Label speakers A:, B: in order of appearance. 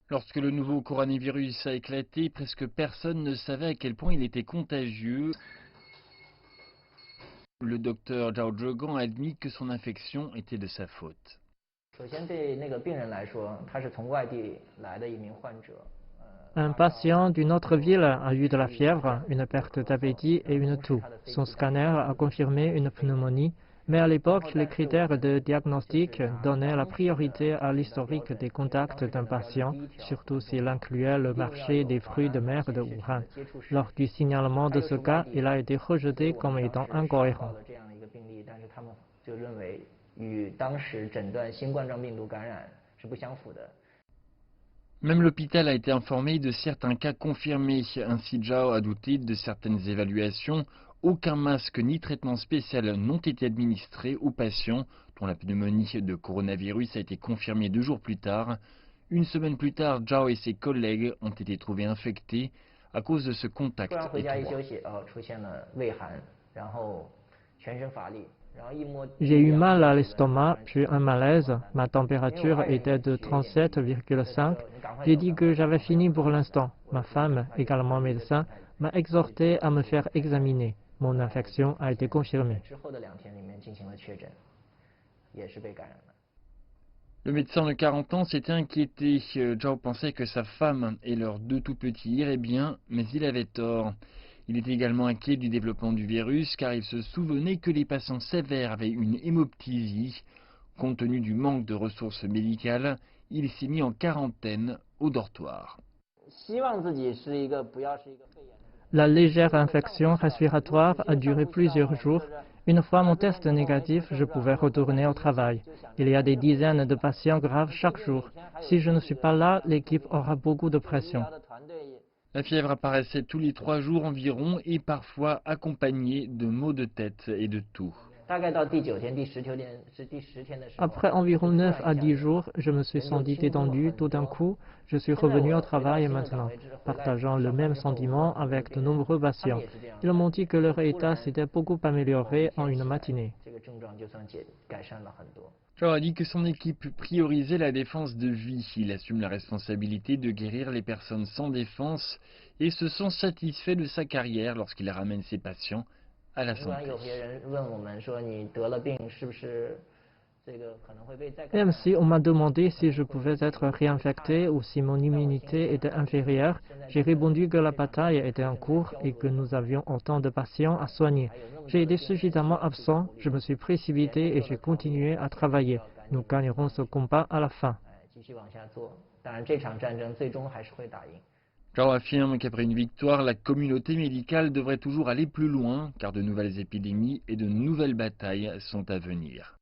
A: Lorsque le nouveau coronavirus a éclaté, presque personne ne savait à quel point il était contagieux. Le docteur Zhao Zhegang a admis que son infection était de sa faute.
B: Un patient d'une autre ville a eu de la fièvre, une perte d'appétit et une toux. Son scanner a confirmé une pneumonie, mais à l'époque, les critères de diagnostic donnaient la priorité à l'historique des contacts d'un patient, surtout s'il incluait le marché des fruits de mer de Wuhan. Lors du signalement de ce cas, il a été rejeté comme étant incohérent.
A: Même l'hôpital a été informé de certains cas confirmés. Ainsi, Zhao a douté de certaines évaluations. Aucun masque ni traitement spécial n'ont été administrés aux patients dont la pneumonie de coronavirus a été confirmée 2 jours plus tard. Une semaine plus tard, Zhao et ses collègues ont été trouvés infectés à cause de ce contact étroit.
B: J'ai eu mal à l'estomac, puis un malaise. Ma température était de 37,5. J'ai dit que j'avais fini pour l'instant. Ma femme, également médecin, m'a exhorté à me faire examiner. Mon infection a été confirmée.
A: Le médecin de 40 ans s'était inquiété. Zhao pensait que sa femme et leurs 2 tout petits iraient bien, mais il avait tort. Il était également inquiet du développement du virus car il se souvenait que les patients sévères avaient une hémoptysie. Compte tenu du manque de ressources médicales, il s'est mis en quarantaine au dortoir.
B: La légère infection respiratoire a duré plusieurs jours. Une fois mon test négatif, je pouvais retourner au travail. Il y a des dizaines de patients graves chaque jour. Si je ne suis pas là, l'équipe aura beaucoup de pression.
A: La fièvre apparaissait tous les 3 jours environ et parfois accompagnée de maux de tête et de toux.
B: Après environ 9 à 10 jours, je me suis senti détendu. Tout d'un coup, je suis revenu au travail maintenant, partageant le même sentiment avec de nombreux patients. Ils m'ont dit que leur état s'était beaucoup amélioré en une matinée.
A: Zhao a dit que son équipe priorisait la défense de vie. Il assume la responsabilité de guérir les personnes sans défense et se sent satisfait de sa carrière lorsqu'il ramène ses patients à la santé.
B: Même si on m'a demandé si je pouvais être réinfecté ou si mon immunité était inférieure, j'ai répondu que la bataille était en cours et que nous avions autant de patients à soigner. J'ai été suffisamment absent, je me suis précipité et j'ai continué à travailler. Nous gagnerons ce combat à la fin.
A: Zhao affirme qu'après une victoire, la communauté médicale devrait toujours aller plus loin car de nouvelles épidémies et de nouvelles batailles sont à venir.